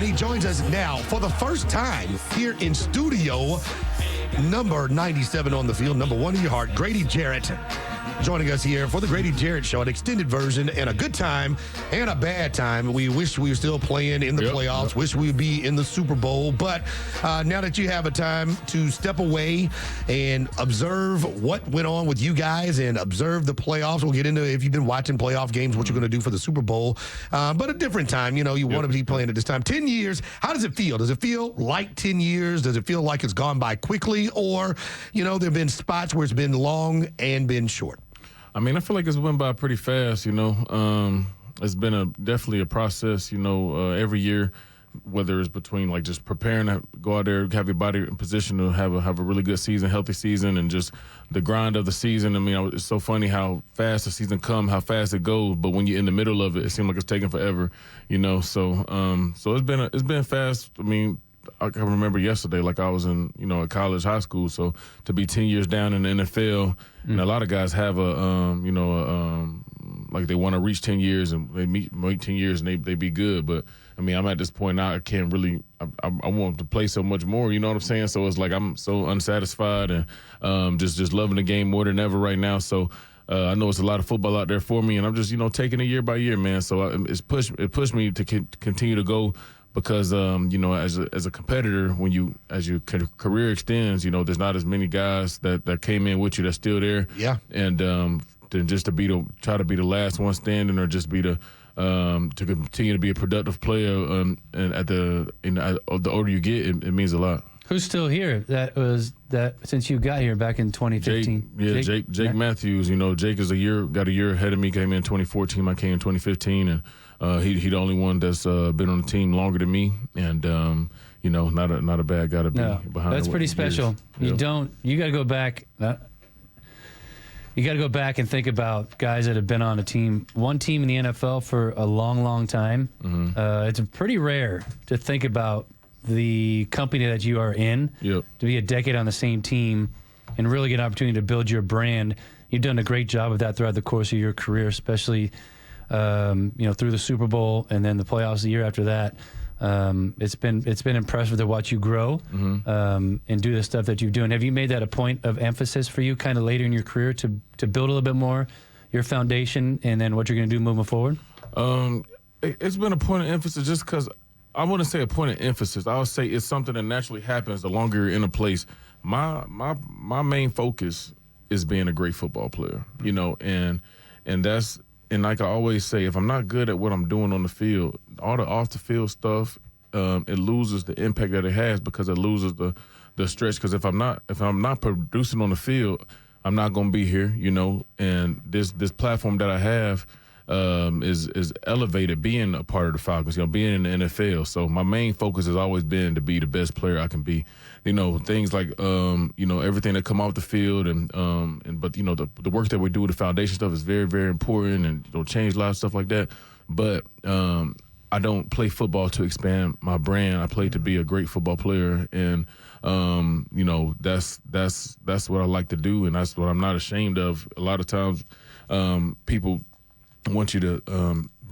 And he joins us now for the first time here in studio, number 97 on the field, number one in your heart, Grady Jarrett, joining us here for the Grady Jarrett Show, an extended version, and a good time and a bad time. We wish we were still playing in the playoffs, wish we would be in the Super Bowl, but now that you have a time to step away and observe what went on with you guys and observe the playoffs, we'll get into, if you've been watching playoff games, what you're going to do for the Super Bowl, but a different time, you know, you want to be playing at this time. 10 years, how does it feel? Does it feel like 10 years? Does it feel like it's gone by quickly? Or, you know, there have been spots where it's been long and been short? I mean, I feel like it's went by pretty fast, you know. It's been definitely a process, you know, every year, whether it's between like just preparing to go out there, have your body in position to have a really good season, healthy season, and just the grind of the season. I mean, it's so funny how fast the season comes, how fast it goes, but when you're in the middle of it, it seems like it's taking forever, you know. So it's been fast. I mean, I can remember yesterday, like I was in, you know, college, high school. So to be 10 years down in the NFL, and a lot of guys have like they want to reach 10 years and they make 10 years and they be good. But I mean, I'm at this point now, I can't really, I want to play so much more, you know what I'm saying? So it's like I'm so unsatisfied and just loving the game more than ever right now. So I know it's a lot of football out there for me, and I'm just, you know, taking it year by year, man. So it pushed me to continue to go. Because you know, as a competitor, as your career extends, you know, there's not as many guys that came in with you that's still there. Yeah. And then just to try to be the last one standing, or just be to continue to be a productive player. And the older you get, it means a lot. Who's still here? That since you got here back in 2015. Jake Matthews. You know, Jake is got a year ahead of me. Came in 2014. I came in 2015, and he the only one that's been on the team longer than me, and you know, not a bad guy to be behind. That's pretty special. You got to go back. You got to go back and think about guys that have been on one team in the NFL for a long, long time. It's pretty rare to think about the company that you are in, to be a decade on the same team and really get an opportunity to build your brand. You've done a great job of that throughout the course of your career, especially you know, through the Super Bowl and then the playoffs the year after that. It's been impressive to watch you grow and do the stuff that you're doing. Have you made that a point of emphasis for you kind of later in your career to build a little bit more your foundation and then what you're going to do moving forward? It's been a point of emphasis just because I wouldn't say a point of emphasis. I would say it's something that naturally happens the longer you're in a place. My main focus is being a great football player, you know, and like I always say, if I'm not good at what I'm doing on the field, all the off the field stuff, it loses the impact that it has, because it loses the stretch. Because if I'm not producing on the field, I'm not going to be here, you know. And this platform that I have is elevated being a part of the Falcons, you know, being in the NFL. So my main focus has always been to be the best player I can be. You know, things like you know, everything that come off the field, but you know, the work that we do with the foundation stuff is very, very important, and you know, change a lot of stuff like that. But I don't play football to expand my brand. I play to be a great football player, and you know, that's what I like to do, and that's what I'm not ashamed of. A lot of times, people want you to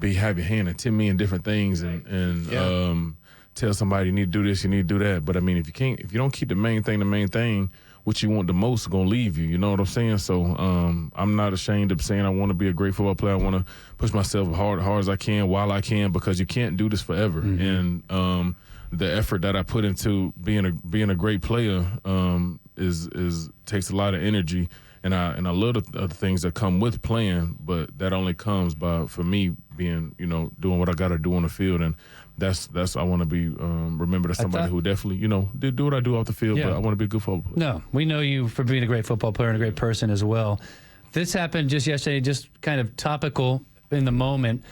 have your hand in 10 million different things, and tell somebody you need to do this, you need to do that. But I mean, if you don't keep the main thing, what you want the most is gonna leave you. You know what I'm saying? So I'm not ashamed of saying I want to be a great football player. I want to push myself hard as I can while I can, because you can't do this forever. And the effort that I put into being a great player takes a lot of energy. And I love the things that come with playing, but that only comes for me being, you know, doing what I got to do on the field. And that's I want to be remembered as somebody who definitely, you know, did do what I do off the field, but I want to be a good football player. No, we know you for being a great football player and a great person as well. This happened just yesterday, just kind of topical in the moment.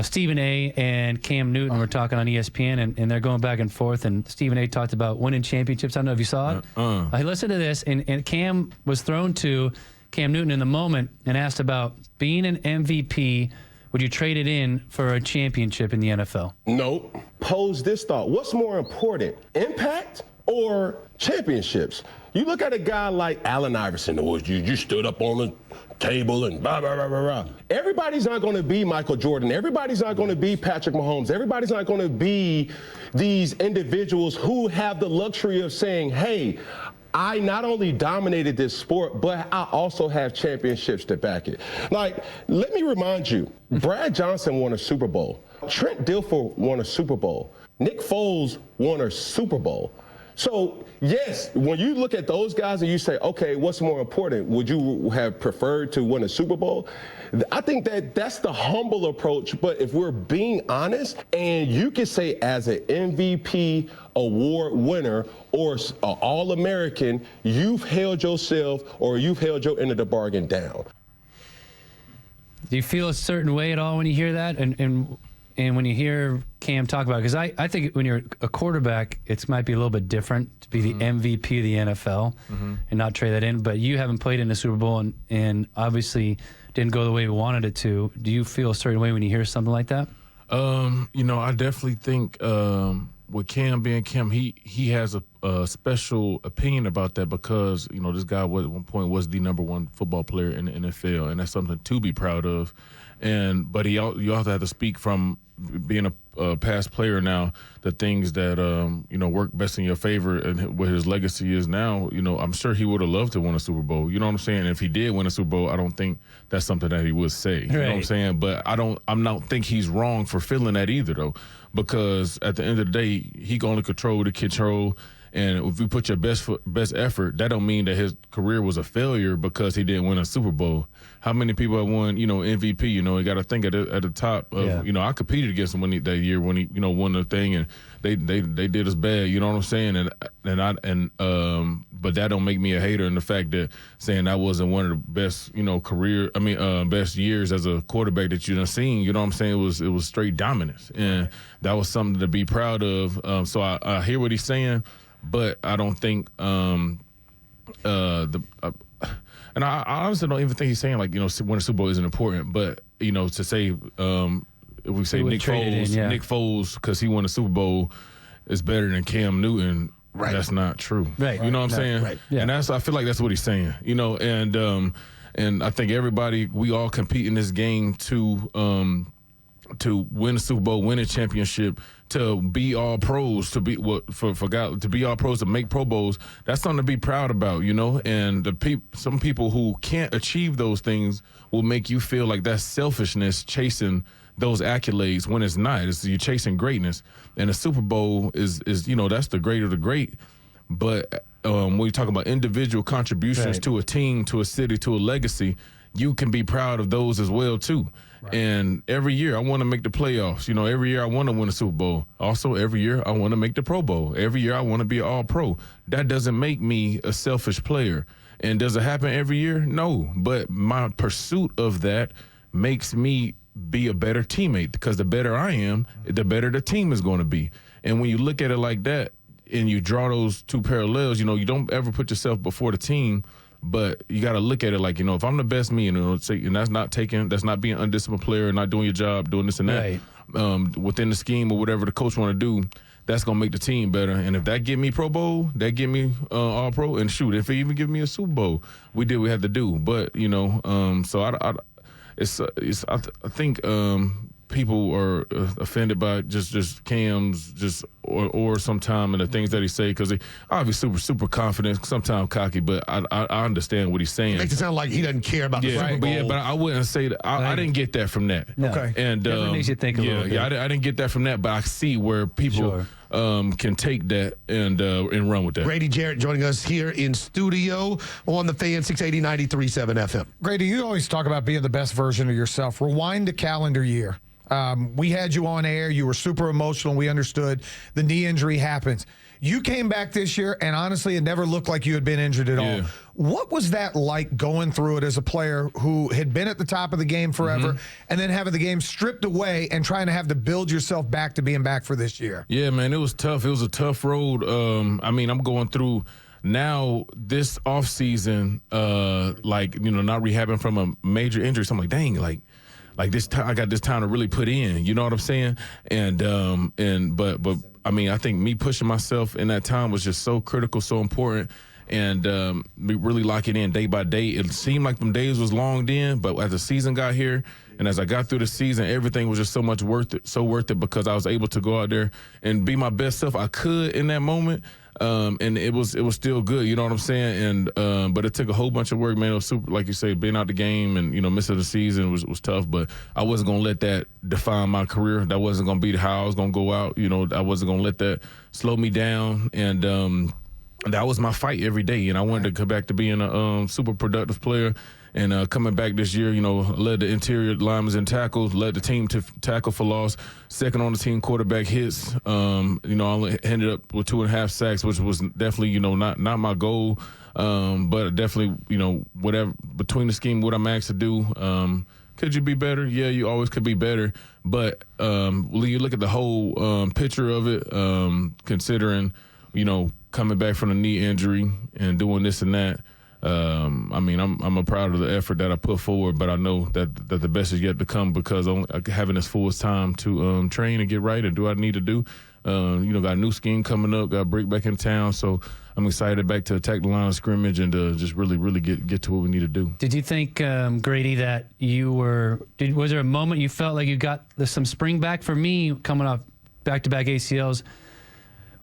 Stephen A. and Cam Newton were talking on ESPN, and they're going back and forth, and Stephen A. talked about winning championships. I don't know if you saw it. I listened to this, and Cam was thrown to Cam Newton in the moment and asked about being an MVP. Would you trade it in for a championship in the NFL? No. Pose this thought. What's more important, impact or championships? You look at a guy like Allen Iverson, you stood up on the cable and blah, blah, blah, blah, blah. Everybody's not going to be Michael Jordan. Everybody's not going to be Patrick Mahomes. Everybody's not going to be these individuals who have the luxury of saying, hey, I not only dominated this sport, but I also have championships to back it. Like, let me remind you, Brad Johnson won a Super Bowl. Trent Dilfer won a Super Bowl. Nick Foles won a Super Bowl. So, yes, when you look at those guys and you say, okay, what's more important? Would you have preferred to win a Super Bowl? I think that's the humble approach. But if we're being honest, and you can say as an MVP award winner or an All-American, you've held yourself or you've held your end of the bargain down. Do you feel a certain way at all when you hear that? And when you hear Cam talk about it, because I think when you're a quarterback, it might be a little bit different to be the MVP of the NFL and not trade that in. But you haven't played in a Super Bowl and obviously didn't go the way we wanted it to. Do you feel a certain way when you hear something like that? I definitely think with Cam being Cam, he has a special opinion about that because, this guy at one point was the number one football player in the NFL, and that's something to be proud of. But you also have to speak from being a past player now, the things that, work best in your favor and what his legacy is now. I'm sure he would have loved to win a Super Bowl. You know what I'm saying? And if he did win a Super Bowl, I don't think that's something that he would say. You know what I'm saying? But I don't think he's wrong for feeling that either, though, because at the end of the day, he can only control the control. And if you put your best effort, that don't mean that his career was a failure because he didn't win a Super Bowl. How many people have won, MVP? You got to think at the top of, I competed against him that year when he, won the thing, and they did us bad. You know what I'm saying? But that don't make me a hater in the fact that saying I wasn't one of the best, best years as a quarterback that you done seen. You know what I'm saying? It was straight dominance, and that was something to be proud of. So I hear what he's saying. But I don't think and I honestly don't even think he's saying winning a Super Bowl isn't important. But to say if we say Nick Foles because he won a Super Bowl is better than Cam Newton, that's not true. Right. You know what I'm saying? Right. Yeah. And I feel like that's what he's saying. And I think we all compete in this game to win a Super Bowl, win a championship, to be all pros, to be to be all pros, to make Pro Bowls. That's something to be proud about, And some people who can't achieve those things will make you feel like that's selfishness, chasing those accolades when it's not. You're chasing greatness, and a Super Bowl is that's the great of the great. But when you talk about individual contributions to a team, to a city, to a legacy, you can be proud of those as well too. Right. And every year I want to make the playoffs. Every year I want to win a Super Bowl. Also, every year I want to make the Pro Bowl. Every year I want to be an All-Pro. That doesn't make me a selfish player. And does it happen every year? No. But my pursuit of that makes me be a better teammate, because the better I am, the better the team is going to be. And when you look at it like that and you draw those two parallels, you don't ever put yourself before the team. But you got to look at it like, if I'm the best me, and that's not being an undisciplined player, not doing your job, doing this and that, within the scheme or whatever the coach want to do, that's going to make the team better. And if that give me Pro Bowl, that give me All Pro, and shoot, if it even give me a Super Bowl, we did what we had to do. But, so I think people are offended by just Cam's or sometime and the things that he say, because he obviously super confident, sometimes cocky, but I understand what he's saying. It makes it sound like he doesn't care about the Super Bowl. But I wouldn't say that. I didn't get that from that. No. Okay. And definitely makes you think a little bit. I didn't get that from that, but I see where people can take that and run with that. Grady Jarrett joining us here in studio on the Fan 680 93.7 FM. Grady, you always talk about being the best version of yourself. Rewind the calendar year. We had you on air. You were super emotional. We understood the knee injury happens. You came back this year, and honestly, it never looked like you had been injured at all. What was that like going through it as a player who had been at the top of the game forever and then having the game stripped away and trying to have to build yourself back to being back for this year? Yeah, man, it was tough. It was a tough road. I'm going through now this offseason, not rehabbing from a major injury. So I'm like, dang, like this time, I got this time to really put in. You know what I'm saying? But I think me pushing myself in that time was just so critical, so important. and really lock it in day by day. It seemed like them days was long then, but as the season got here and as I got through the season, everything was just so worth it because I was able to go out there and be my best self I could in that moment. And it was still good, you know what I'm saying? And but it took a whole bunch of work, man. It was super, like you say, being out the game and missing the season was tough. But I wasn't gonna let that define my career. That wasn't gonna be how I was gonna go out. I wasn't gonna let that slow me down. And that was my fight every day. And I wanted to come back to being a super productive player. And coming back this year, led the interior linemen in tackles, led the team to tackle for loss, second on the team quarterback hits. I only ended up with 2.5 sacks, which was definitely, not my goal. But definitely, whatever between the scheme, what I'm asked to do. Could you be better? Yeah, you always could be better. But when you look at the whole picture of it, considering, coming back from the knee injury and doing this and that, I'm proud of the effort that I put forward, but I know that the best is yet to come because having this full time to train and get right and do what I need to do. Got a new scheme coming up, got a break back in town, so I'm excited back to attack the line of scrimmage and to just really, really get to what we need to do. Did you think, Grady, that was there a moment you felt like you got some spring back? For me, coming off back-to-back ACLs,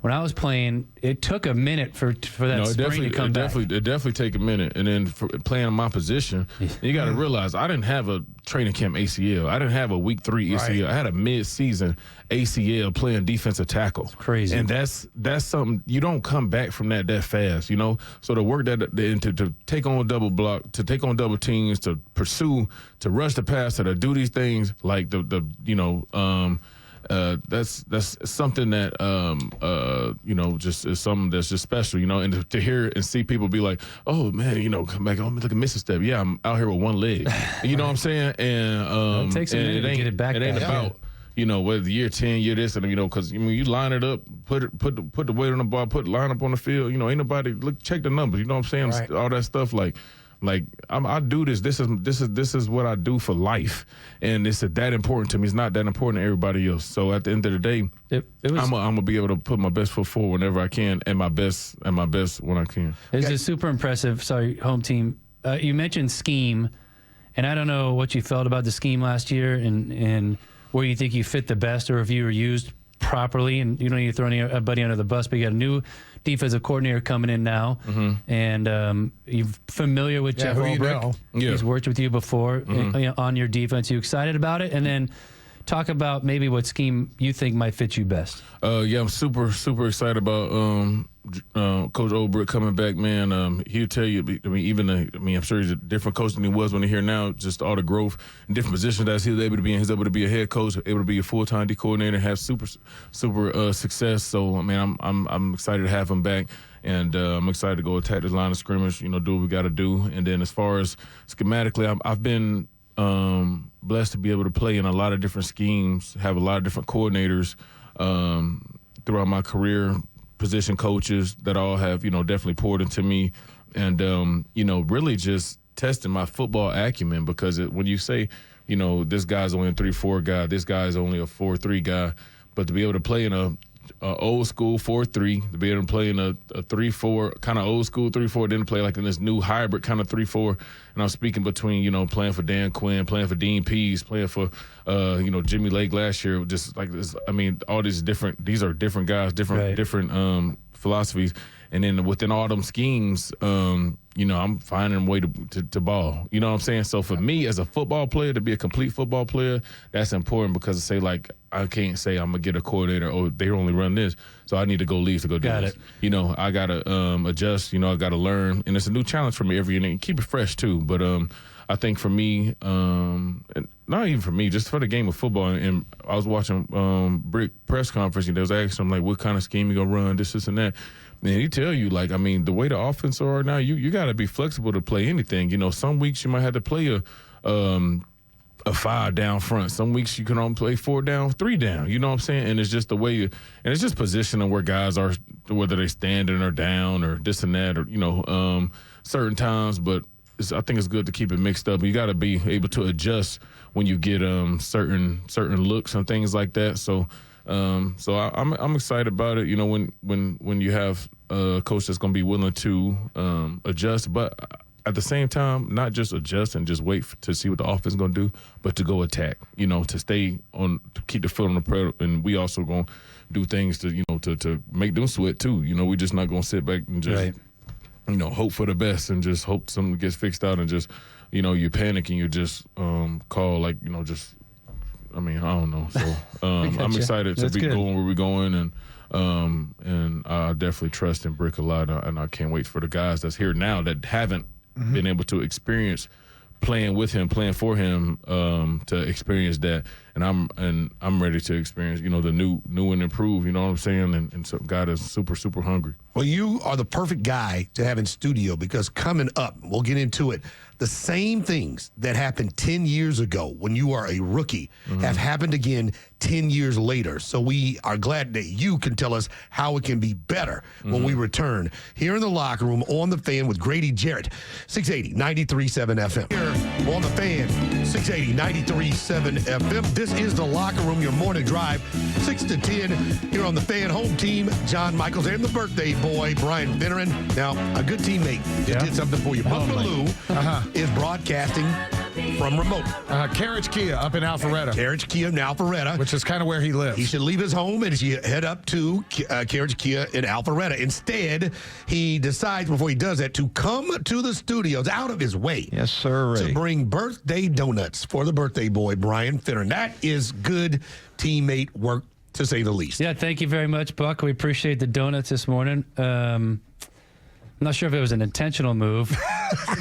when I was playing, it took a minute for that spring to come back. It definitely take a minute. And then for playing in my position, you got to realize I didn't have a training camp ACL. I didn't have a week 3 ACL. Right. I had a mid-season ACL playing defensive tackle. It's crazy. And that's something, you don't come back from that fast, So the work to take on double block, to take on double teams, to pursue, to rush the passer, to do these things like that's something that just is something that's just special, and to hear and see people be like, oh man, come back, look at missing step. Yeah, I'm out here with one leg. You know what I'm saying? And it takes a minute to get it back. It ain't about whether year 10, year this, and because you line it up, put the weight on the ball, put the line up on the field. Ain't nobody check the numbers. You know what I'm saying? Right. All that stuff like I do this. This is what I do for life, and it's that important to me. It's not that important to everybody else. So at the end of the day, I'm gonna be able to put my best foot forward whenever I can, and my best when I can. It's just super impressive. Sorry, home team. You mentioned scheme, and I don't know what you felt about the scheme last year, and where you think you fit the best, or if you were used properly. And you don't need to throw anybody under the bus, but you got a new defensive coordinator coming in now, and you're familiar with Jeff Ulbrich. He's worked with you before on your defense. You excited about it? And then talk about maybe what scheme you think might fit you best. I'm super, super excited about Coach Ulbrich coming back, man. He'll tell you, I'm sure he's a different coach than he was when he's here now, just all the growth and different positions that he was able to be in. He's able to be a head coach, able to be a full-time D coordinator, have super success. So, I'm excited to have him back. And I'm excited to go attack the line of scrimmage, do what we got to do. And then as far as schematically, I've been blessed to be able to play in a lot of different schemes, have a lot of different coordinators throughout my career, position coaches that all have, definitely poured into me, and, really just testing my football acumen, because when you say, this guy's only a 3-4 guy, this guy's only a 4-3 guy, but to be able to play in a old school 4-3, to be able to play in a 3-4, kind of old school 3-4, then play like in this new hybrid kind of 3-4. And I'm speaking between, playing for Dan Quinn, playing for Dean Pease, playing for, Jimmy Lake last year, just like this. All these are different guys, different philosophies. And then within all them schemes, I'm finding a way to ball. You know what I'm saying? So for me as a football player, to be a complete football player, that's important, because I can't say I'm going to get a coordinator, they only run this, so I need to go leave to go do this. I got to adjust, I got to learn. And it's a new challenge for me every year. And keep it fresh too. But I think for me, and not even for me, just for the game of football, and I was watching Brick press conference, and they was asking him, what kind of scheme you going to run, this, and that. And he tell you, the way the offense are now, you got to be flexible to play anything. Some weeks you might have to play a 5 down front. Some weeks you can only play 4 down, 3 down. You know what I'm saying? And it's just the way and it's just positioning where guys are, whether they standing or down or this and that, or, certain times. But I think it's good to keep it mixed up. You got to be able to adjust when you get certain looks and things like that. So, So I'm excited about it. You know, when you have a coach that's going to be willing to adjust, but at the same time, not just adjust and just wait to see what the offense is going to do, but to go attack. You know, to stay on, to keep the foot on the pedal, and we also going to do things to, you know, to make them sweat too. You know, we're just not going to sit back and just, you know, hope for the best and just hope something gets fixed out and just, you know, you panic and you just call, like, you know, just, I mean, I don't know. So I'm excited to be going where we're going, and I definitely trust in Brick a lot, and I can't wait for the guys that's here now that haven't been able to experience playing with him, playing for him, to experience that, and I'm ready to experience, you know, the new and improved. You know what I'm saying? And some guy that's super hungry. Well, you are the perfect guy to have in studio, because coming up, we'll get into it, the same things that happened 10 years ago when you are a rookie have happened again 10 years later. So we are glad that you can tell us how it can be better when we return here in the locker room on The Fan with Grady Jarrett, 680 93.7 FM. Here on The Fan, 680 93.7 FM. This is the locker room, your morning drive, 6 to 10 here on The Fan. Home team, John Michaels, and the birthday boy, Brian Finneran. Now, a good teammate just did something for you. Buffalo is broadcasting from remote. Carriage Kia up in Alpharetta. Carriage Kia in Alpharetta. Which is kind of where he lives. He should leave his home and he head up to Carriage Kia in Alpharetta. Instead, he decides before he does that to come to the studios out of his way. Yes, sir. To bring birthday donuts for the birthday boy, Brian Finneran. That is good teammate work, to say the least. Yeah, thank you very much, Buck. We appreciate the donuts this morning. I'm not sure if it was an intentional move,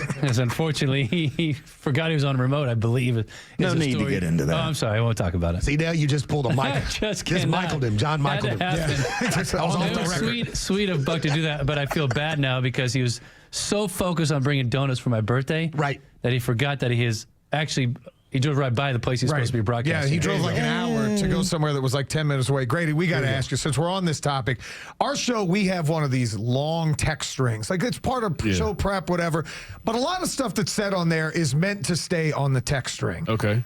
because unfortunately he forgot he was on remote, I believe. No need to get into that. Oh, I'm sorry. I won't talk about it. See, now you just pulled a Michael. Just Michaeled him. John Michaeled him. It was sweet of Buck to do that, but I feel bad now because he was so focused on bringing donuts for my birthday that he forgot that he drove right by the place he's supposed to be broadcasting. Yeah, he drove like an hour to go somewhere that was like 10 minutes away. Grady, we got to ask you, since we're on this topic, our show, we have one of these long text strings. Like, it's part of show prep, whatever. But a lot of stuff that's said on there is meant to stay on the text string. Okay.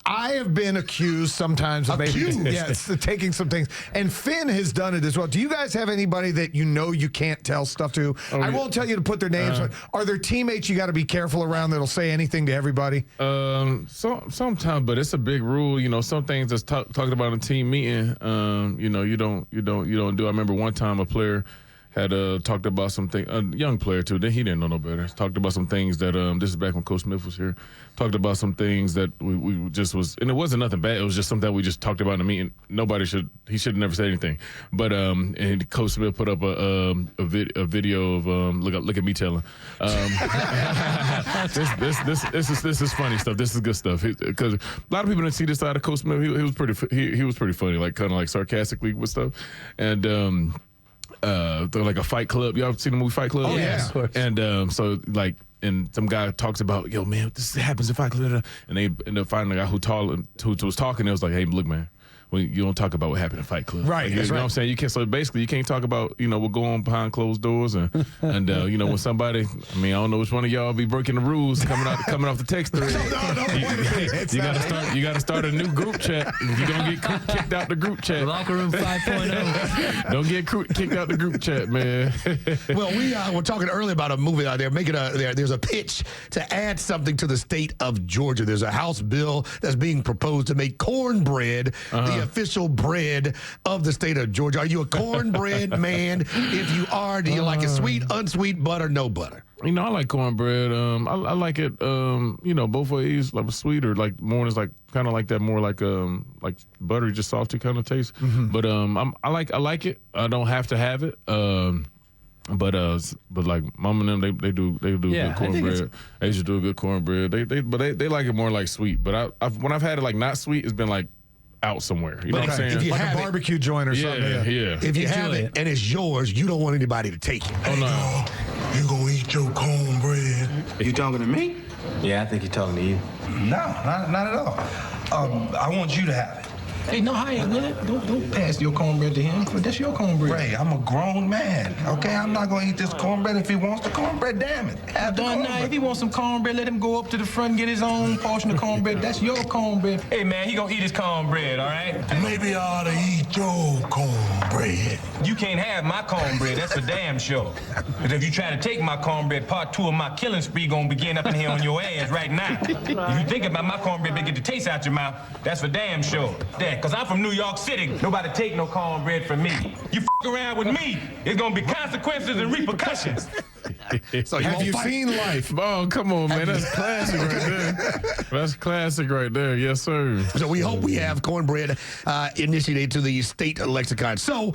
I have been accused sometimes of taking some things, and Finn has done it as well. Do you guys have anybody that you know you can't tell stuff to? I won't tell you to put their names, but are there teammates you got to be careful around that'll say anything to everybody? Sometimes, but it's a big rule. You know, some things that's talked about in a team meeting, you know, you don't do. I remember one time a player had talked about something, a young player too. Then he didn't know no better. Talked about some things that this is back when Coach Smith was here. Talked about some things that we just was, and it wasn't nothing bad. It was just something that we just talked about in the meeting. He should have never said anything. But and Coach Smith put up a video of look at me telling. This is funny stuff. This is good stuff because a lot of people didn't see this side of Coach Smith. He was pretty funny, like kind of like sarcastically with stuff, and. They're like a Fight Club. Y'all seen the movie Fight Club? Oh, yeah. And so, like, and some guy talks about, yo, man, this happens in Fight Club. And they end up finding a guy who was talking. It was like, hey, look, man, you don't talk about what happened in Fight Club. Right. Like, you know what I'm saying? You can't. So basically, you can't talk about, you know, what go on behind closed doors. And you know, when somebody, I mean, I don't know which one of y'all be breaking the rules coming off the text thread. You got to start a new group chat. You're going to get kicked out the group chat. Locker room 5.0. Don't get kicked out the group chat, man. Well, we were talking earlier about a movie out there. There's a pitch to add something to the state of Georgia. There's a House bill that's being proposed to make cornbread the official bread of the state of Georgia. Are you a cornbread man? If you are, do you like it sweet, unsweet, butter, no butter? You know, I like cornbread. I like it, you know, both ways, like sweet or like more is like kind of like that, more like buttery, just salty kind of taste. But I like it. I don't have to have it. But like Mom and them, they do good cornbread. They just do a good cornbread. They like it more like sweet. But when I've had it like not sweet, it's been like out somewhere. You know what I'm saying? If you like a barbecue joint or something. Yeah. If you have it and it's yours, you don't want anybody to take it. Oh, no. You gonna eat your cornbread? You talking to me? Yeah, I think he's talking to you. No, not at all. I want you to have it. Hey, no, I ain't with it. Don't pass your cornbread to him. That's your cornbread. Ray, I'm a grown man, okay? I'm not gonna eat this cornbread. If he wants the cornbread, damn it. Have the cornbread. If he wants some cornbread, let him go up to the front and get his own portion of cornbread. That's your cornbread. Hey, man, he gonna eat his cornbread, all right? Maybe I ought to eat your cornbread. You can't have my cornbread, that's for damn sure. Because if you try to take my cornbread, part 2 of my killing spree gonna begin up in here on your ass right now. If you think about my cornbread, get the taste out your mouth, that's for damn sure. Because I'm from New York City, nobody take no cornbread from me. You around with me, it's gonna be consequences and repercussions. So Have you seen Life? Oh, come on, man. That's classic right there. That's classic right there. Yes, sir. So we hope we have cornbread initiated to the state lexicon. So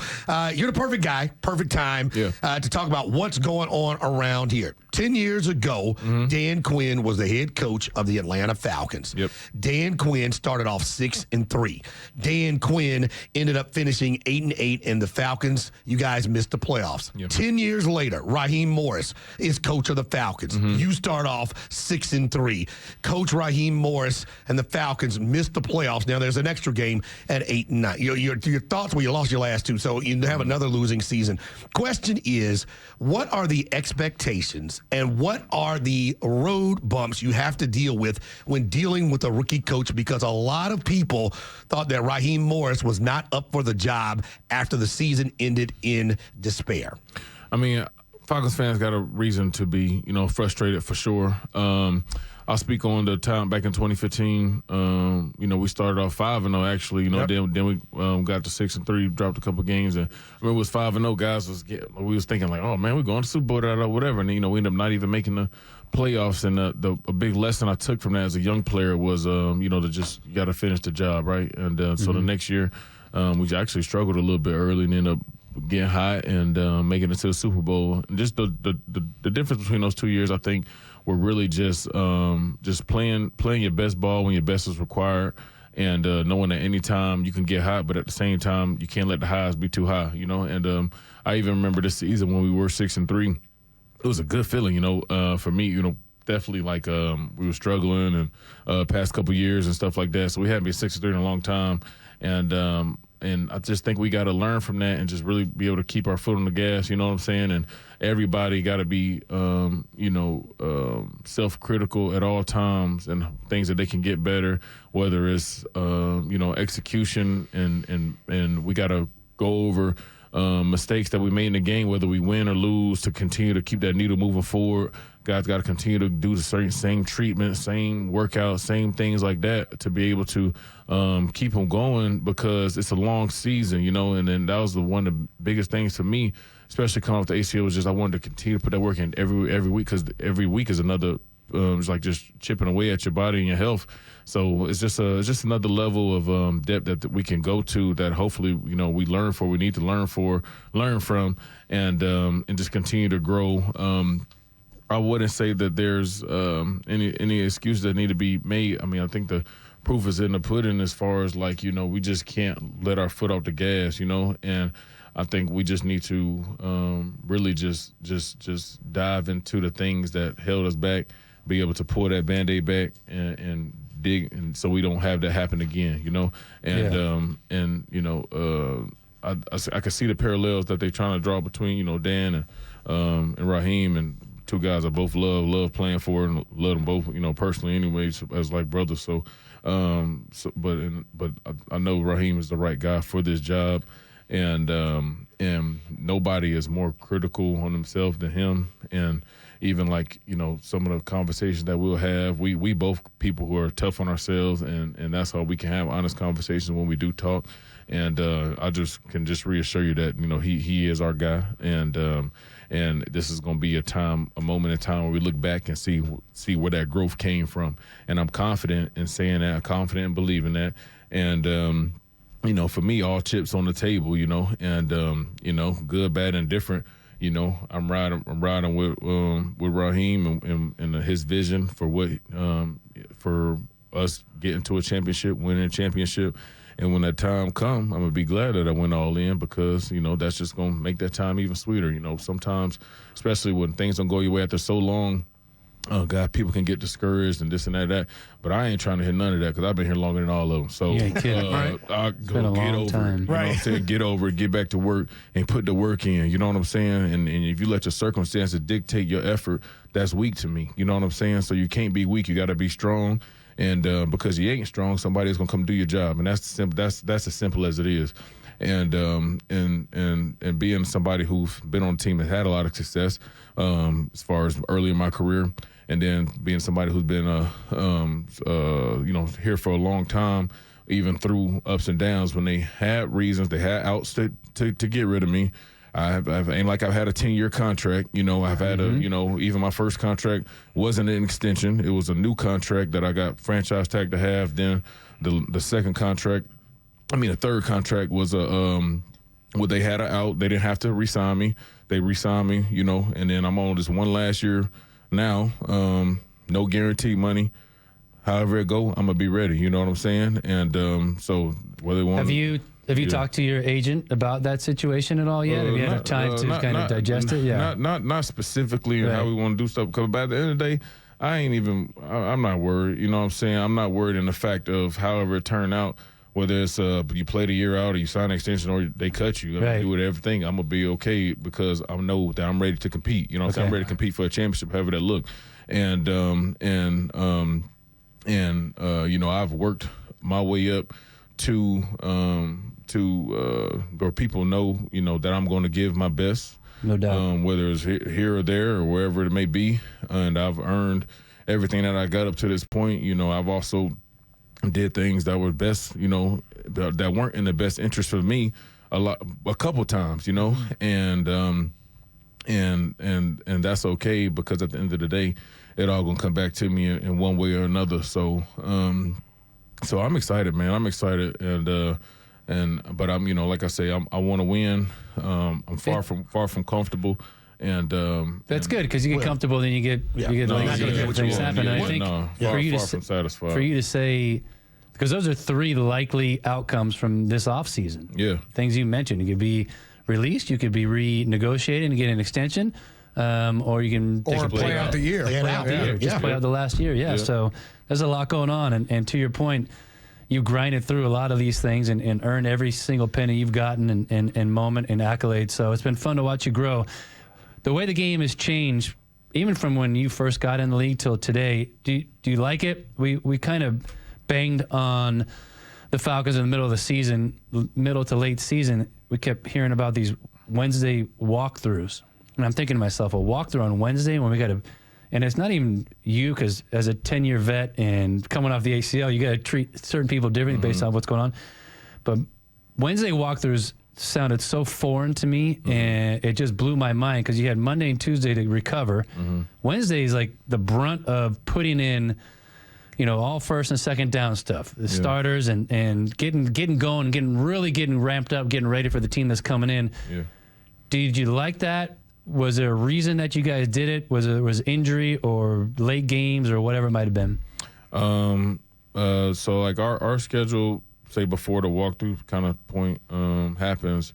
you're the perfect guy, perfect time to talk about what's going on around here. 10 years ago, Dan Quinn was the head coach of the Atlanta Falcons. Yep. Dan Quinn started off 6-3. Dan Quinn ended up finishing 8-8, and the Falcons, you guys missed the playoffs. Yep. 10 years later, Raheem Morris is coach of the Falcons. You start off 6-3. Coach Raheem Morris and the Falcons missed the playoffs. Now there's an extra game at 8-9. Your thoughts? Well, you lost your last 2, so you have another losing season. Question is, what are the expectations and what are the road bumps you have to deal with when dealing with a rookie coach? Because a lot of people thought that Raheem Morris was not up for the job after the season ended in despair. I mean, Falcons fans got a reason to be, frustrated for sure. I'll speak on the time back in 2015. We started off 5-0 actually. Then we got to 6-3, dropped a couple games, and I remember it was 5-0. Guys we was thinking like, oh man, we're going to Super Bowl or whatever, and we ended up not even making the playoffs. And a big lesson I took from that as a young player was, to just you got to finish the job, right? And so the next year, we actually struggled a little bit early and ended up getting hot and making it to the Super Bowl. And just the difference between those 2 years, I think, were really just playing your best ball when your best is required, and knowing that any time you can get hot, but at the same time you can't let the highs be too high, And I even remember this season when we were 6-3. It was a good feeling, for me, definitely like we were struggling and past couple years and stuff like that. So we hadn't been 6-3 in a long time, and I just think we got to learn from that and just really be able to keep our foot on the gas, you know what I'm saying? And everybody got to be, self-critical at all times and things that they can get better, whether it's, execution and we got to go over mistakes that we made in the game, whether we win or lose, to continue to keep that needle moving forward. Guys got to continue to do the same treatment, same workout, same things like that to be able to keep them going, because it's a long season, And then that was one of the biggest things for me, especially coming off the ACL, was just I wanted to continue to put that work in every week, because every week is another. It's like just chipping away at your body and your health. So it's just another level of depth that we can go to, that hopefully we learn for. We need to learn from, and just continue to grow. I wouldn't say that there's any excuses that need to be made. I mean, I think the proof is in the pudding as far as we just can't let our foot off the gas, and I think we just need to really just dive into the things that held us back, be able to pull that Band-Aid back and dig, and so we don't have that happen again, I can see the parallels that they're trying to draw between, Dan and Raheem, and two guys I both love playing for, and love them both, personally anyways, as like brothers. So, but I know Raheem is the right guy for this job, and nobody is more critical on himself than him. And even some of the conversations that we'll have, we both people who are tough on ourselves, and that's how we can have honest conversations when we do talk. And I can reassure you that he is our guy, and this is going to be a moment in time where we look back and see where that growth came from. And I'm confident in saying that, confident in believing that. And for me, all chips on the table, and good, bad, and different. I'm riding with Raheem and his vision for what for us getting to a championship, winning a championship. And when that time come, I'm gonna be glad that I went all in, because that's just gonna make that time even sweeter. Sometimes, especially when things don't go your way after so long, oh God, people can get discouraged and this and that. But I ain't trying to hear none of that because I've been here longer than all of them. So You ain't kidding, right? I'll been a go get long over time. it. You know what I'm saying? Get over it, get back to work, and put the work in. You know what I'm saying? And if you let your circumstances dictate your effort, that's weak to me. You know what I'm saying? So you can't be weak. You got to be strong. And because you ain't strong, somebody's gonna come do your job, and that's simple. That's as simple as it is. And being somebody who's been on a team that had a lot of success, as far as early in my career, and then being somebody who's been here for a long time, even through ups and downs when they had reasons, they had outs to get rid of me. I've ain't like I've had a 10-year contract. You know, I've had even my first contract wasn't an extension. It was a new contract that I got franchise tag to have. Then the second contract, the third contract was they had an out. They didn't have to re-sign me. They re-signed me, and then I'm on this one last year now. No guarantee money. However it go, I'm going to be ready. You know what I'm saying? And so whether they want Have you talked to your agent about that situation at all yet? Have you had time to kind of digest it? Yeah. Not specifically how we want to do stuff. Because by the end of the day, I'm not worried. You know what I'm saying? I'm not worried in the fact of however it turned out, whether it's you play the year out or you sign an extension or they cut you. I do everything. I'm going to be okay because I know that I'm ready to compete. You know what I'm saying? I'm ready to compete for a championship, however that look. And I've worked my way up to where people know, that I'm going to give my best. No doubt. Whether it's here or there or wherever it may be. And I've earned everything that I got up to this point. I've also did things that were best, that weren't in the best interest for me a couple times, and that's okay because at the end of the day, it all gonna come back to me in one way or another. So I'm excited, man. I'm excited, but I'm, like I say, I want to win. I'm far from comfortable, and that's good because you get comfortable, then you get lazy. Things happen. I think far from satisfied. For you to say, because those are three likely outcomes from this offseason. Yeah, things you mentioned. You could be released, you could be renegotiated and get an extension, or you can play out the year. Just play out the last year. Yeah. So there's a lot going on, and to your point, you grinded through a lot of these things and earned every single penny you've gotten and moment and accolades. So it's been fun to watch you grow. The way the game has changed, even from when you first got in the league till today, do you like it? We kind of banged on the Falcons in the middle of the season, middle to late season. We kept hearing about these Wednesday walkthroughs. And I'm thinking to myself, a walkthrough on Wednesday when we got to, and it's not even you, because as a 10-year vet and coming off the ACL, you got to treat certain people differently based on what's going on. But Wednesday walkthroughs sounded so foreign to me, and it just blew my mind because you had Monday and Tuesday to recover. Wednesday is like the brunt of putting in, all first and second down stuff, the starters and getting going, getting ramped up, getting ready for the team that's coming in. Yeah. Did you like that? Was there a reason that you guys did it? Was injury or late games or whatever it might have been? So like our schedule, say before the walkthrough kind of point happens,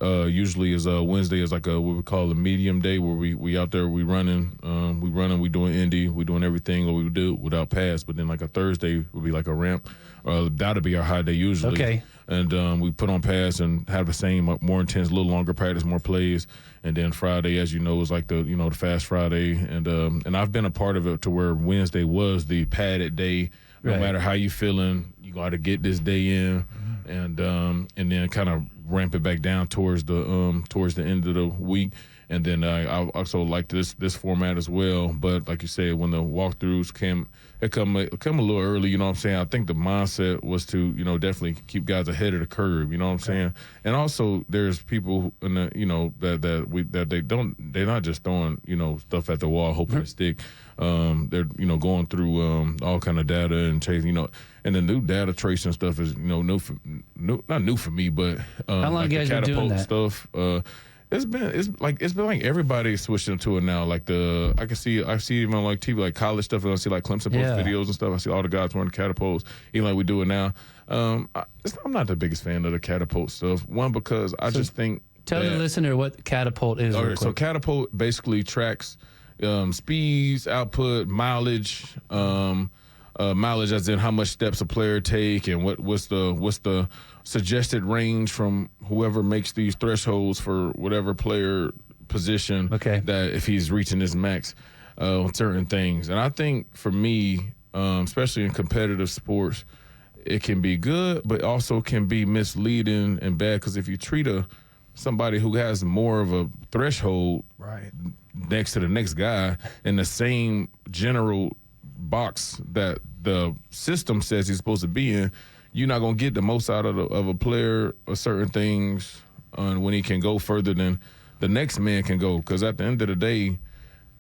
usually is Wednesday is like what we call a medium day where we out there, we running, we doing indie, we doing everything what we do without pass. But then like a Thursday would be like a ramp. That'll be our high day usually. Okay. And we put on pass and have the same more intense, a little longer practice, more plays. And then Friday, as you know, is like the the Fast Friday. And I've been a part of it to where Wednesday was the padded day. No matter how you feeling, you got to get this day in, and then kind of ramp it back down towards the end of the week. And then I also like this format as well. But like you said, when the walkthroughs come a little early, you know what I'm saying? I think the mindset was to, definitely keep guys ahead of the curve, you know what I'm saying? And also there's people in the, they're not just throwing, stuff at the wall hoping to stick. They're, going through all kind of data and chasing, and the new data tracing stuff is, not new for me, but how long like you guys the been doing that? Stuff. It's been like everybody's switching to it now. Like I see even on like TV, like college stuff, and I see like Clemson post videos and stuff. I see all the guys wearing catapults, even like we do it now. I'm not the biggest fan of the catapult stuff. One, because I just think tell the listener what catapult is. Okay, so catapult basically tracks speeds, output, mileage, mileage as in how much steps a player take, and what's the suggested range from whoever makes these thresholds for whatever player position. Okay. That if he's reaching his max on certain things. And I think for me, especially in competitive sports, it can be good, but also can be misleading and bad, because if you treat somebody who has more of a threshold next to the next guy in the same general box that the system says he's supposed to be in, you're not going to get the most out of a player or certain things when he can go further than the next man can go. Because at the end of the day,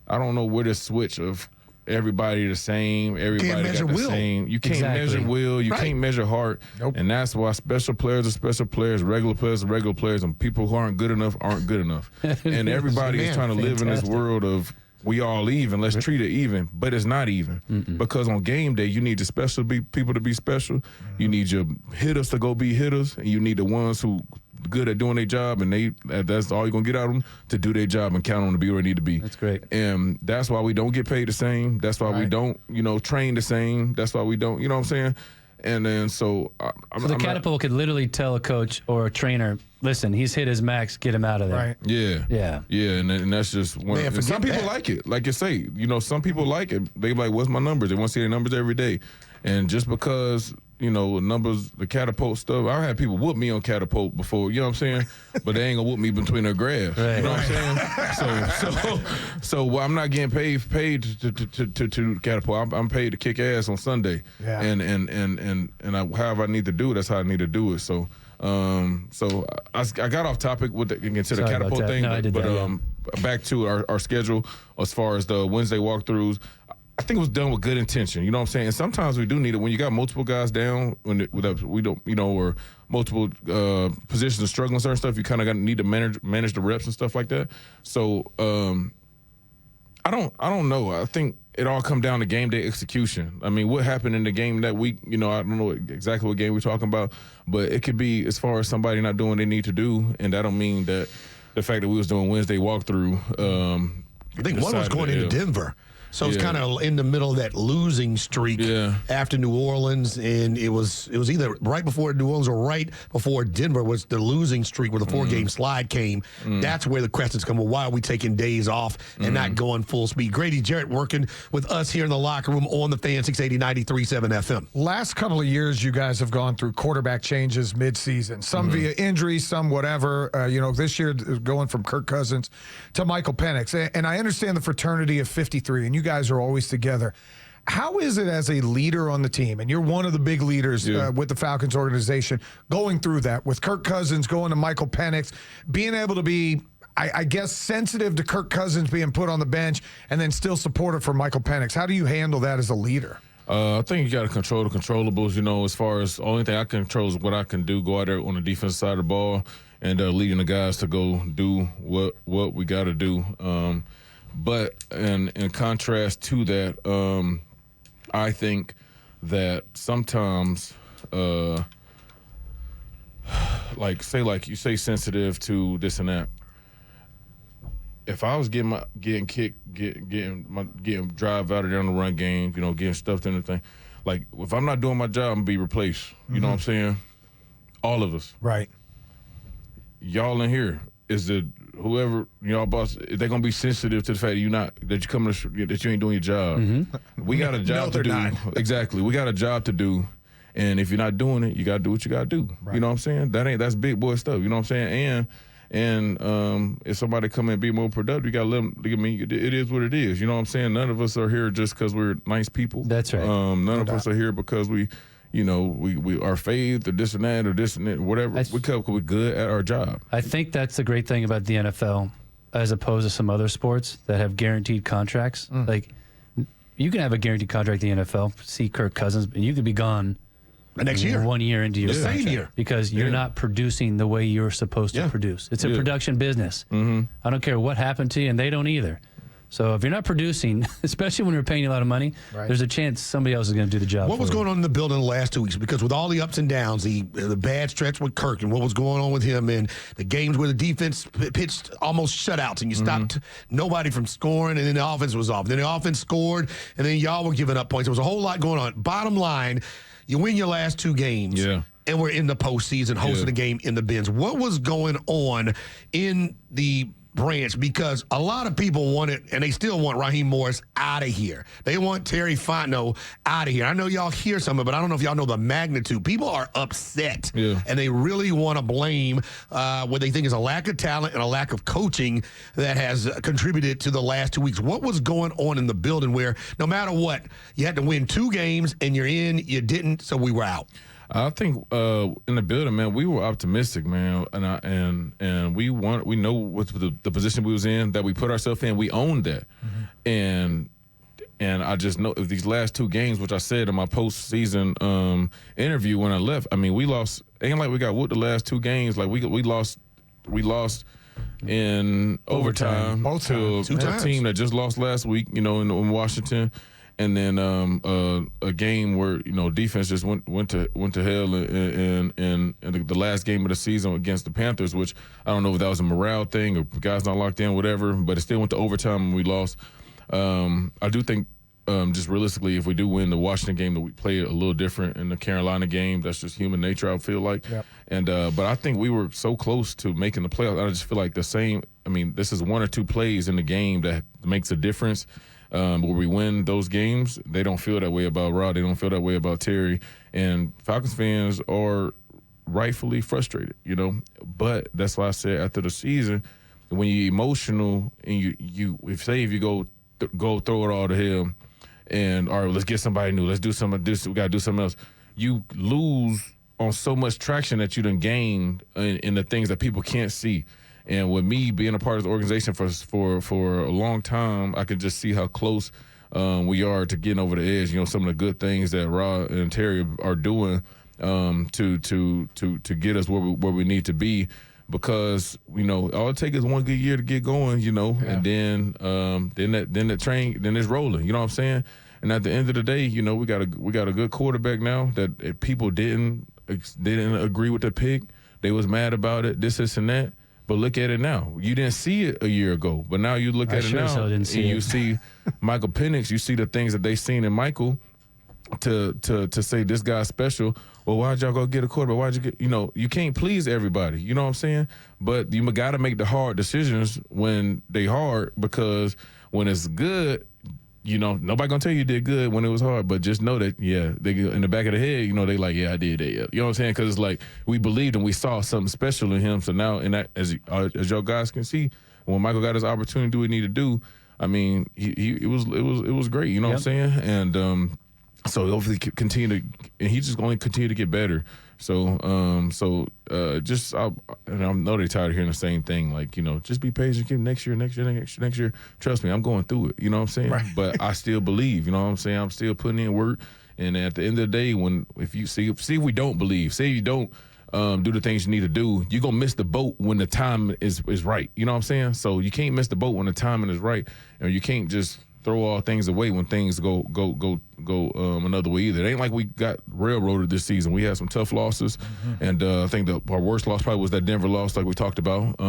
I don't know where the switch of everybody the same, everybody got the same. You can't measure will, you can't measure heart. Nope. And that's why special players are special players, regular players are regular players, and people who aren't good enough aren't good enough. And everybody is trying to live in this world of we all even, let's treat it even, but it's not even. Because on game day, you need the special people to be special. You need your hitters to go be hitters, and you need the ones who good at doing their job, and that's all you're going to get out of them, to do their job and count on them to be where they need to be. That's great. And that's why we don't get paid the same. That's why we don't, train the same. That's why we don't, you know what I'm saying? And then so the catapult could literally tell a coach or a trainer, listen, he's hit his max, get him out of there. Right. Yeah. And that's just one. Man, some people like it. Like you say, some people like it. They like, what's my numbers? They want to see their numbers every day. And just because, numbers, the catapult stuff, I had people whoop me on catapult before, you know what I'm saying? But they ain't gonna whoop me between their graphs. Right. You know what I'm saying? So I'm not getting paid to catapult. I'm paid to kick ass on Sunday. Yeah. And however I need to do it, that's how I need to do it. So I got off topic with the catapult thing, back to our schedule as far as the Wednesday walkthroughs. I think it was done with good intention. You know what I'm saying? And sometimes we do need it when you got multiple guys down, we don't, or multiple positions are struggling, certain stuff. You kind of need to manage the reps and stuff like that. So I don't know. I think it all come down to game day execution. I mean, what happened in the game that week? I don't know exactly what game we're talking about, but it could be as far as somebody not doing what they need to do, and that don't mean that the fact that we was doing Wednesday walkthrough. I think one was going into Denver. So it's kind of in the middle of that losing streak after New Orleans, and it was either right before New Orleans or right before Denver was the losing streak where the 4-game slide came. That's where the questions come. Well, why are we taking days off and not going full speed? Grady Jarrett working with us here in the locker room on the Fan 680 93.7 FM. Last couple of years, you guys have gone through quarterback changes mid-season, some via injury, some whatever. This year going from Kirk Cousins to Michael Penix, and I understand the fraternity of 53, and you guys are always together. How is it as a leader on the team, and you're one of the big leaders with the Falcons organization, going through that with Kirk Cousins going to Michael Penix, being able to be, I guess, sensitive to Kirk Cousins being put on the bench and then still supportive for Michael Penix? How do you handle that as a leader? I think you got to control the controllables. As far as the only thing I can control is what I can do, go out there on the defensive side of the ball and leading the guys to go do what we got to do. But in contrast to that, I think that sometimes, you say sensitive to this and that. If I was getting kicked, getting drive out of there on the run game, getting stuffed in the thing, like if I'm not doing my job, I'm gonna be replaced. You know what I'm saying? All of us. Right. Y'all in here is the whoever y'all boss. They're gonna be sensitive to the fact that you ain't doing your job. We got a job to do. Not. Exactly. We got a job to do. And if you're not doing it, you gotta do what you gotta do. Right. You know what I'm saying? That's big boy stuff. You know what I'm saying? And if somebody come in and be more productive, you gotta let them. I mean, it is what it is. You know what I'm saying? None of us are here just because we're nice people. That's right. None of us are here because we our faith or this and that, whatever. We're good at our job. I think that's the great thing about the NFL, as opposed to some other sports that have guaranteed contracts. Like, you can have a guaranteed contract in the NFL. See Kirk Cousins, and you could be gone the next year, 1 year into your same year, because you're not producing the way you're supposed to produce. It's a production business. I don't care what happened to you, and they don't either. So if you're not producing, especially when you're paying you a lot of money, there's a chance somebody else is going to do the job. What was going on in the building the last 2 weeks? Because with all the ups and downs, the bad stretch with Kirk and what was going on with him, and the games where the defense pitched almost shutouts and you stopped nobody from scoring, and then the offense was off. Then the offense scored, and then y'all were giving up points. There was a whole lot going on. Bottom line, you win your last 2 games. Yeah. And we're in the postseason hosting a game in the Benz. What was going on in the branch? Because a lot of people wanted, and they still want Raheem Morris out of here. They want Terry Fontenot out of here. I know y'all hear something, but I don't know if y'all know the magnitude. People are upset, and they really want to blame what they think is a lack of talent and a lack of coaching that has contributed to the last 2 weeks. What was going on in the building where no matter what, you had to win 2 games and you're in, you didn't, so we were out? I think in the building, man, we were optimistic, man, and we know what the position we was in that we put ourselves in. We owned that, and I just know if these last 2 games, which I said in my postseason interview when I left, I mean, we lost. Ain't like we got whooped the last 2 games. Like we lost in overtime to a team that just lost last week, in Washington. And then a game where defense just went to hell in the last game of the season against the Panthers, which I don't know if that was a morale thing or guys not locked in, whatever. But it still went to overtime and we lost. I do think just realistically, if we do win the Washington game, that we play a little different in the Carolina game. That's just human nature, I feel like. Yep. And but I think we were so close to making the playoffs. I just feel like the same. I mean, this is 1 or 2 plays in the game that makes a difference. Where we win those games, they don't feel that way about Rod. They don't feel that way about Terry. And Falcons fans are rightfully frustrated, But that's why I said after the season, when you're emotional and if you go throw it all to him, and all right, let's get somebody new. Let's do some of this. We got to do something else. You lose on so much traction that you done gained in the things that people can't see. And with me being a part of the organization for a long time, I can just see how close we are to getting over the edge. Some of the good things that Rod and Terry are doing to get us where we need to be. Because all it takes is 1 good year to get going, and then the train it's rolling. You know what I'm saying? And at the end of the day, we got a good quarterback now that people didn't agree with the pick. They was mad about it. This and that. But look at it now. You didn't see it a year ago, but now you look at it now, and you see Michael Penix. You see the things that they seen in Michael to say this guy's special. Well, why'd y'all go get a quarterback? Why'd you get? You can't please everybody. You know what I'm saying? But you got to make the hard decisions when they hard, because when it's good, nobody gonna tell you did good when it was hard. But just know that, they in the back of the head, they like, I did that. You know what I'm saying? Because it's like we believed and we saw something special in him. So now, and that, as y'all guys can see, when Michael got his opportunity to do what he needed to do, I mean, it was great. You know what I'm saying? And so hopefully continue to, and he's just going to continue to get better. So, I know they're tired of hearing the same thing. Like, just be patient. Keep next year. Trust me, I'm going through it. You know what I'm saying? Right. But I still believe. You know what I'm saying? I'm still putting in work. And at the end of the day, if you see if we don't believe, say you don't do the things you need to do, you're gonna miss the boat when the time is right. You know what I'm saying? So you can't miss the boat when the timing is right, and you can't just throw all things away when things go another way either. It ain't like we got railroaded this season. We had some tough losses, and I think our worst loss probably was that Denver loss, like we talked about.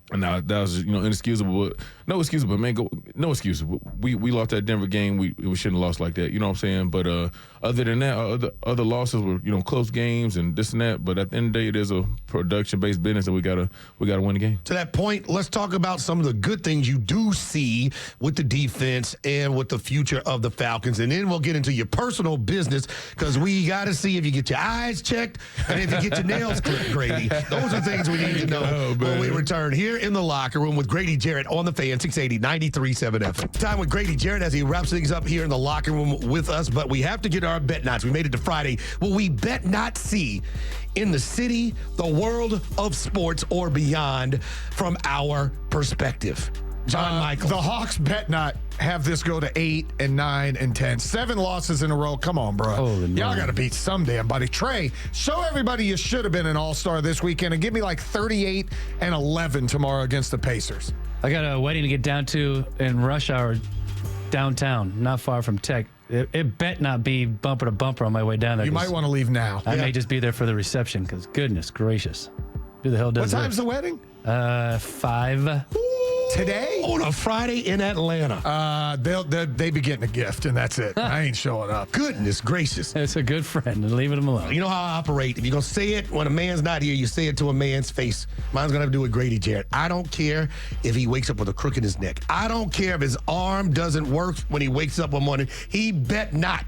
And now that was inexcusable, but no excuse. But man, no excuse. We lost that Denver game. We shouldn't have lost like that. You know what I'm saying? But other than that, other losses were close games and this and that. But at the end of the day, it is a production based business, and we gotta win the game. To that point, let's talk about some of the good things you do see with the defense and with the future of the Falcons, and then we'll get into your personal business, because we got to see if you get your eyes checked and if you get your nails clipped, Grady. Those are things we need to know when we return here in the locker room with Grady Jarrett on the Fan 680 93.7 FM. Time with Grady Jarrett as he wraps things up here in the locker room with us, but we have to get our bet nots. We made it to Friday. Will we bet not see in the city, the world of sports, or beyond from our perspective? John Michael. The Hawks bet not have this go to 8 and 9 and 10. 7 losses in a row. Come on, bro. Y'all got to beat some damn buddy. Trey, show everybody you should have been an all-star this weekend and give me like 38 and 11 tomorrow against the Pacers. I got a wedding to get down to in rush hour downtown, not far from Tech. It bet not be bumper to bumper on my way down there. You might want to leave now. I may just be there for the reception because goodness gracious. Who the hell does What time's the wedding? 5. Today? On a Friday in Atlanta. They be getting a gift, and that's it. I ain't showing up. Goodness gracious. It's a good friend, and leaving him alone. You know how I operate. If you're going to say it when a man's not here, you say it to a man's face. Mine's going to have to do with Grady Jarrett. I don't care if he wakes up with a crook in his neck. I don't care if his arm doesn't work when he wakes up one morning. He bet not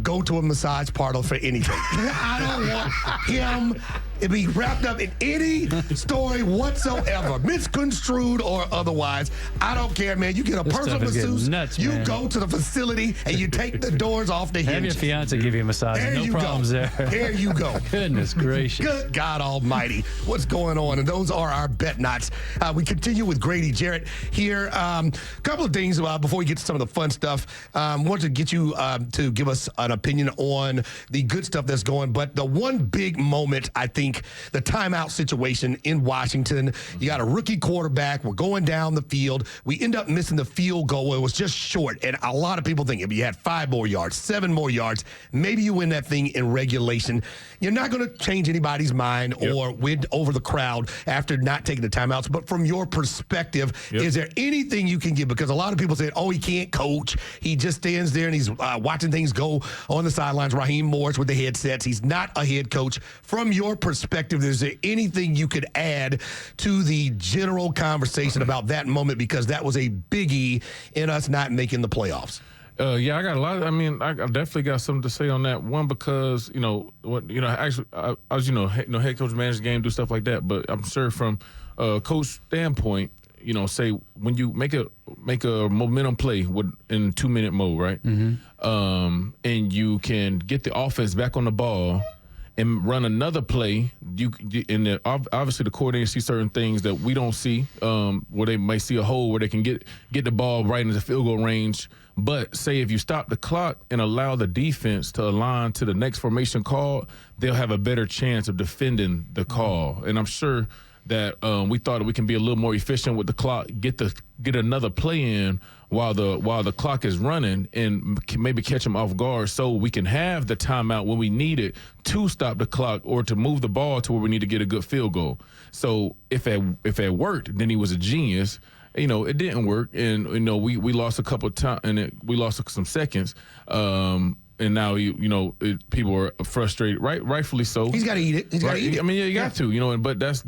go to a massage parlor for anything. I don't want him to be wrapped up in any story whatsoever, misconstrued or otherwise. I don't care, man. You get a This personal stuff is getting masseuse, nuts, you man. go to the facility, and you take the doors off the Have your hinges. fiance give you a massage. There No you problems go. there. There you go. Goodness gracious. Good God Almighty, what's going on? And those are our bet knots. We continue with Grady Jarrett here. A couple of things before we get to some of the fun stuff. Want to get you to give us an opinion on the good stuff that's going. But the one big moment, I think, the timeout situation in Washington. You got a rookie quarterback. We're going down the field. We end up missing the field goal. It was just short. And a lot of people think if you had 5 more yards, 7 more yards, maybe you win that thing in regulation. You're not going to change anybody's mind or win over the crowd after not taking the timeouts. But from your perspective, is there anything you can give? Because a lot of people say, oh, he can't coach. He just stands there and he's watching things go on the sidelines. Raheem Morris with the headsets. He's not a head coach. From your perspective, is there anything you could add to the general conversation about that moment? Because that was a biggie in us not making the playoffs. Yeah, I got a lot. I definitely got something to say on that. One, because actually, I was head coach, manage the game, do stuff like that. But I'm sure from a coach standpoint, say when you make a momentum play in 2-minute mode, right? Mm-hmm. And you can get the offense back on the ball and run another play. Obviously the coordinator see certain things that we don't see, where they might see a hole where they can get the ball right into the field goal range. But say if you stop the clock and allow the defense to align to the next formation call, they'll have a better chance of defending the call. And I'm sure that we thought we can be a little more efficient with the clock, get another play in while the clock is running, and maybe catch them off guard, so we can have the timeout when we need it to stop the clock or to move the ball to where we need to get a good field goal. So if it worked, then he was a genius. It didn't work, and we lost a couple of times, and we lost some seconds. And now people are frustrated, rightfully so. He's got to eat it. He's got to eat it. You got to, but that's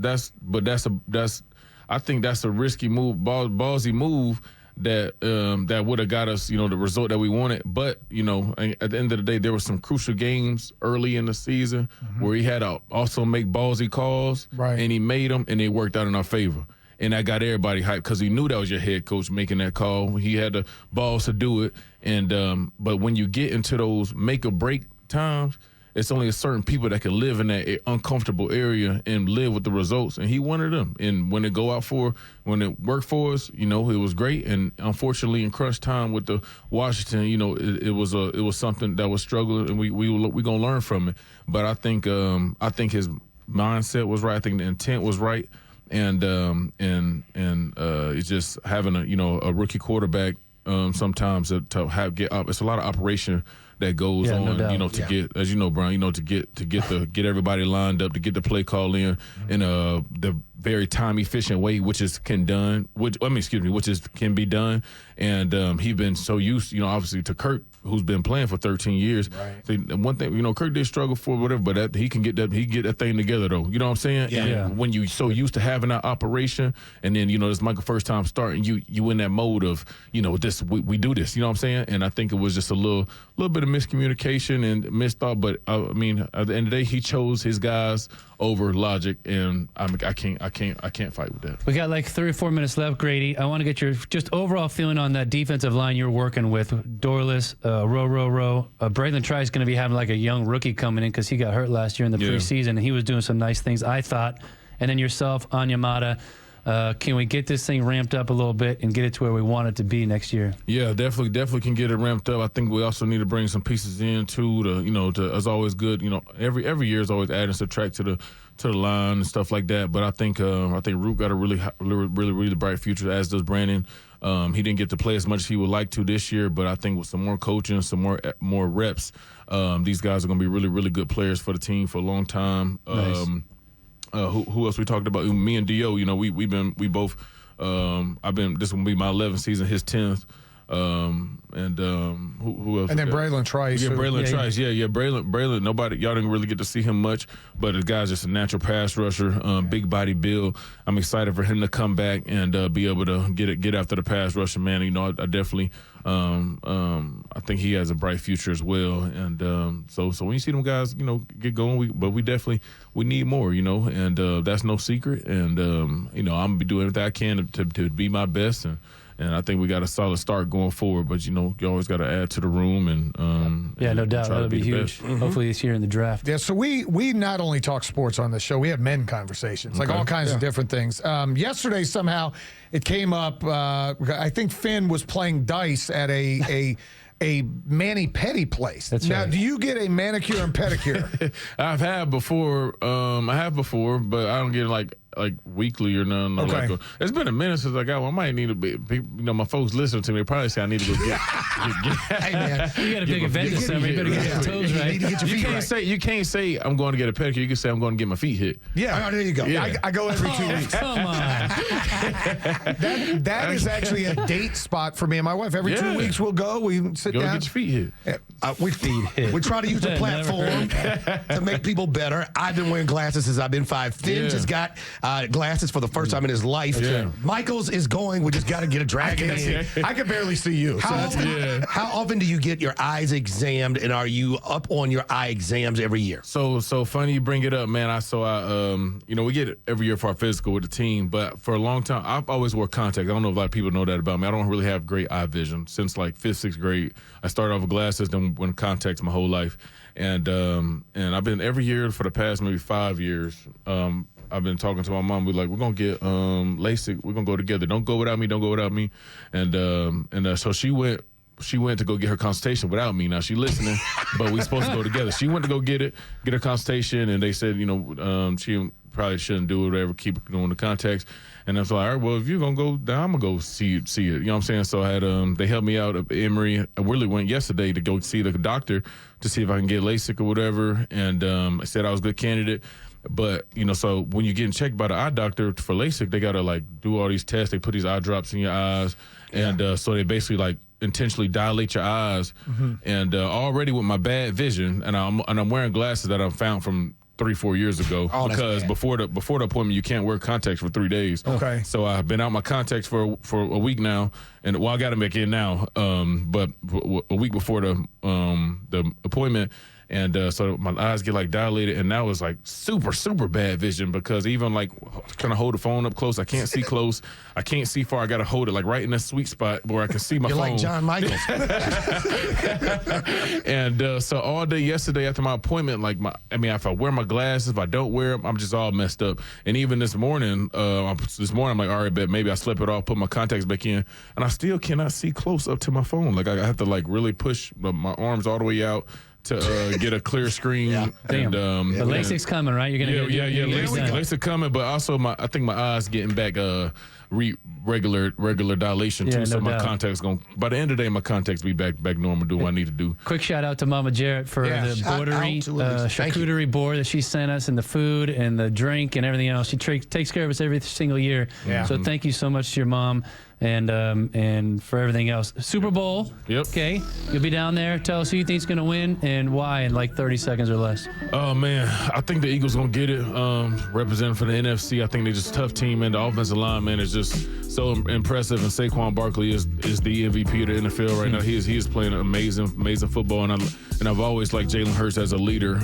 I think that's a risky move, ballsy move that would have got us, the result that we wanted. But at the end of the day, there were some crucial games early in the season where he had to also make ballsy calls, and he made them, and they worked out in our favor. And that got everybody hyped because he knew that was your head coach making that call. He had the balls to do it. And but when you get into those make or break times, it's only a certain people that can live in that uncomfortable area and live with the results. And he wanted them. And when it when it worked for us, it was great. And unfortunately, in crunch time with the Washington, it was something that was struggling, and we gonna learn from it. But I think his mindset was right. I think the intent was right. And it's just having a rookie quarterback sometimes to get up. It's a lot of operation that goes on, no to get, as you know, Brian, to get everybody lined up, to get the play call in the very time efficient way, which can be done. And he's been so used, obviously to Kirk, who's been playing for 13 years. Right. One thing, Kirk did struggle for whatever, but he get that thing together though. You know what I'm saying? Yeah. And when you so used to having that operation, and then this Michael first time starting, you in that mode of this we do this. You know what I'm saying? And I think it was just a little bit of miscommunication and misthought. But at the end of the day, he chose his guys over logic, and I can't fight with that. We got like 3 or 4 minutes left, Grady. I want to get your just overall feeling on that defensive line you're working with. Dorless, Rowe. Braylon Trice going to be having like a young rookie coming in because he got hurt last year in the preseason, and he was doing some nice things, I thought. And then yourself, Onyemata. Can we get this thing ramped up a little bit and get it to where we want it to be next year? Yeah, definitely can get it ramped up. I think we also need to bring some pieces in too. It's always good. Every year is always adding subtract to the line and stuff like that. But I think Root got a really bright future, as does Brandon. He didn't get to play as much as he would like to this year, but I think with some more coaching, some more reps, these guys are going to be really good players for the team for a long time. Nice. Who else we talked about? Me and Dio. We both. This will be my 11th season, his 10th. Who else? And then Braylon Trice. Yeah, Braylon Trice. Yeah, Braylon. Y'all didn't really get to see him much, but the guy's just a natural pass rusher, big body build. I'm excited for him to come back and be able to get after the pass rusher, man. I definitely, I think he has a bright future as well. And so when you see them guys, get going, we need more, and that's no secret. And I'm gonna be doing everything I can to be my best. And I think we got a solid start going forward, but you always got to add to the room and no doubt that'll be huge. Mm-hmm. Hopefully this year in the draft. Yeah, so we not only talk sports on this show, we have men conversations, like all kinds of different things. Yesterday somehow it came up. I think Finn was playing dice at a mani-pedi place. That's now, right. do you get a manicure and pedicure? I have before, but I don't get like weekly or nothing. Okay. It's been a minute since I got one. I might need to be. My folks listen to me. They probably say I need to go get. Hey, man. You got a big event this summer. You better get your toes right. You need to get your feet right. You can't say I'm going to get a pedicure. You can say I'm going to get my feet hit. Yeah. Oh, there you go. Yeah. I go every 2 weeks. Come on. That is actually a date spot for me and my wife. Every 2 weeks we'll go. We sit Go down. get your feet hit. We try to use the platform to make people better. I've been wearing glasses since I've been 5. Finn just got glasses for the first time in his life. Yeah. Michael's is going. We just got to get a dragon in. I can barely see you. How often do you get your eyes examined, and are you up on your eye exams every year? So funny you bring it up, man. We get it every year for our physical with the team, but for a long time, I've always wore contacts. I don't know if a lot of people know that about me. I don't really have great eye vision since like 5th, 6th grade. I started off with glasses, then went contacts my whole life, and I've been every year for the past maybe 5 years. I've been talking to my mom. We're like, we're gonna get LASIK. We're gonna go together. Don't go without me. Don't go without me. And so she went to go get her consultation without me. Now she listening, but we supposed to go together. She went to go get her consultation, and they said, she probably shouldn't do it, whatever, keep doing the contacts. And I was like, all right, well, if you're gonna go down, I'm gonna go see it. You know what I'm saying? So I had they helped me out at Emory. I really went yesterday to go see the doctor to see if I can get LASIK or whatever. And I said I was a good candidate. But, so when you're getting checked by the eye doctor for LASIK, they got to, do all these tests. They put these eye drops in your eyes. And so they basically, intentionally dilate your eyes. Mm-hmm. And already with my bad vision, and I'm wearing glasses that I found from 3-4 years ago, because before the appointment you can't wear contacts for 3 days. Okay. So I've been out my contacts for a week now, and I got them back in now. But a week before the appointment. And so my eyes get dilated, and now it's super bad vision, because even kind of hold the phone up close, I can't see close, I can't see far. I got to hold it right in that sweet spot where I can see my phone. You're like John Michaels. And so all day yesterday after my appointment, if I wear my glasses, if I don't wear them, I'm just all messed up. And even this morning, I'm like, all right, bet maybe I slip it off, put my contacts back in, and I still cannot see close up to my phone. I have to really push my arms all the way out to get a clear screen. Yeah. And, the LASIK's coming, right? You're gonna LASIK coming, but also I think my eyes getting back regular dilation too. No so my doubt. contacts by the end of the day, my contacts be back normal, doing what I need to do. Quick shout out to Mama Jarrett for the charcuterie board that she sent us, and the food and the drink and everything else. She takes care of us every single year. Yeah. So thank you so much to your mom. And for everything else. Super Bowl. Yep. Okay. You'll be down there. Tell us who you think's going to win and why in 30 seconds or less. Oh, man. I think the Eagles going to get it. Representing for the NFC. I think they're just a tough team, and the offensive line, man, is just so impressive. And Saquon Barkley is the MVP of the NFL right now. He is playing amazing football, and I've always liked Jalen Hurts as a leader.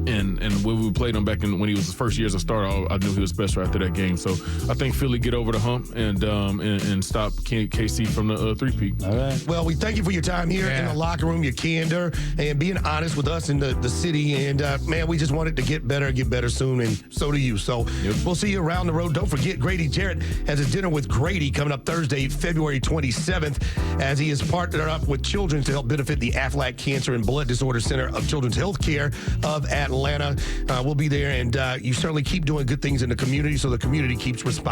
And when we played him back when he was his first year as a starter, I knew he was special after that game. So I think Philly get over the hump and stop KC from the three-peat. All right. Well, we thank you for your time here in the locker room, your candor, and being honest with us in the city. And, man, we just wanted to get better soon, and so do you. So we'll see you around the road. Don't forget, Grady Jarrett has a dinner with Grady coming up Thursday, February 27th, as he is partnered up with Children's to help benefit the Aflac Cancer and Blood Disorder Center of Children's Healthcare of Atlanta. We'll be there, and you certainly keep doing good things in the community so the community keeps responding.